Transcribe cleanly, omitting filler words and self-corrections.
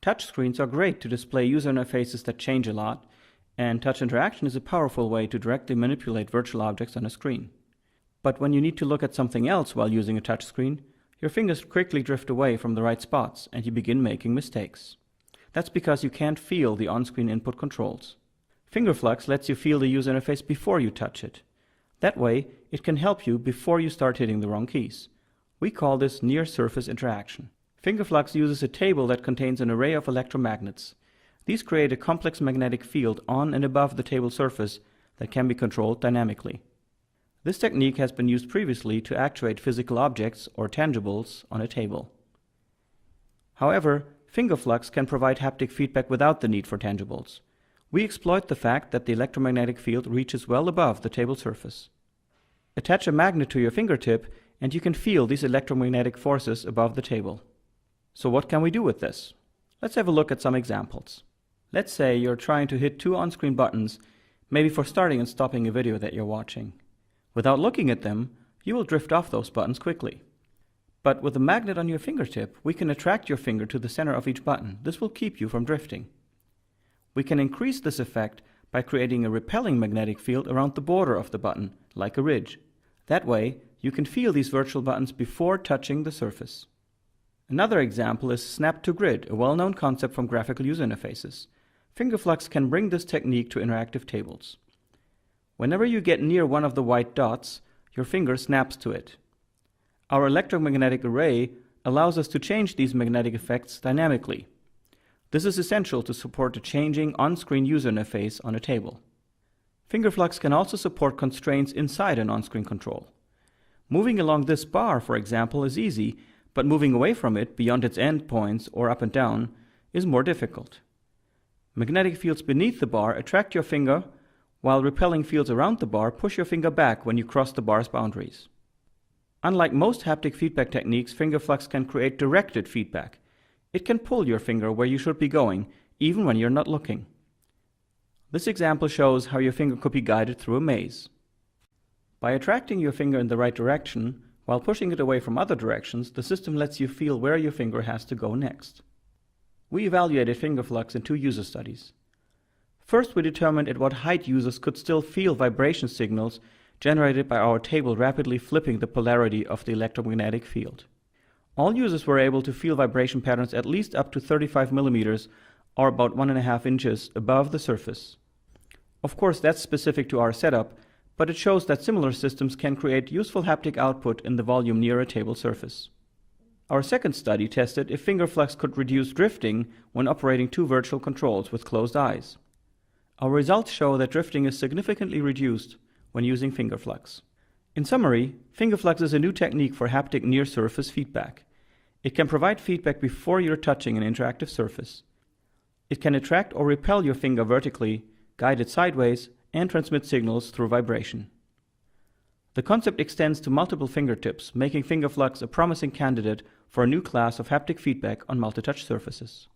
Touchscreens are great to display user interfaces that change a lot, and touch interaction is a powerful way to directly manipulate virtual objects on a screen. But when you need to look at something else while using a touchscreen, your fingers quickly drift away from the right spots and you begin making mistakes. That's because you can't feel the on-screen input controls. FingerFlux lets you feel the user interface before you touch it. That way, it can help you before you start hitting the wrong keys. We call this near-surface interaction. FingerFlux uses a table that contains an array of electromagnets. These create a complex magnetic field on and above the table surface that can be controlled dynamically. This technique has been used previously to actuate physical objects or tangibles on a table. However, FingerFlux can provide haptic feedback without the need for tangibles. We exploit the fact that the electromagnetic field reaches well above the table surface. Attach a magnet to your fingertip and you can feel these electromagnetic forces above the table. So what can we do with this? Let's have a look at some examples. Let's say you're trying to hit two on-screen buttons, maybe for starting and stopping a video that you're watching. Without looking at them, you will drift off those buttons quickly. But with a magnet on your fingertip, we can attract your finger to the center of each button. This will keep you from drifting. We can increase this effect by creating a repelling magnetic field around the border of the button, like a ridge. That way, you can feel these virtual buttons before touching the surface. Another example is Snap to Grid, a well-known concept from graphical user interfaces. FingerFlux can bring this technique to interactive tables. Whenever you get near one of the white dots, your finger snaps to it. Our electromagnetic array allows us to change these magnetic effects dynamically. This is essential to support a changing on-screen user interface on a table. FingerFlux can also support constraints inside an on-screen control. Moving along this bar, for example, is easy, but moving away from it beyond its endpoints or up and down is more difficult. Magnetic fields beneath the bar attract your finger, while repelling fields around the bar push your finger back when you cross the bar's boundaries. Unlike most haptic feedback techniques, FingerFlux can create directed feedback. It can pull your finger where you should be going, even when you're not looking. This example shows how your finger could be guided through a maze. By attracting your finger in the right direction, while pushing it away from other directions, the system lets you feel where your finger has to go next. We evaluated FingerFlux in two user studies. First, we determined at what height users could still feel vibration signals generated by our table rapidly flipping the polarity of the electromagnetic field. All users were able to feel vibration patterns at least up to 35 millimeters, or about 1.5 inches, above the surface. Of course, that's specific to our setup, but it shows that similar systems can create useful haptic output in the volume near a table surface. Our second study tested if FingerFlux could reduce drifting when operating two virtual controls with closed eyes. Our results show that drifting is significantly reduced when using FingerFlux. In summary, FingerFlux is a new technique for haptic near-surface feedback. It can provide feedback before you're touching an interactive surface. It can attract or repel your finger vertically, guide it sideways, and transmit signals through vibration. The concept extends to multiple fingertips, making FingerFlux a promising candidate for a new class of haptic feedback on multi-touch surfaces.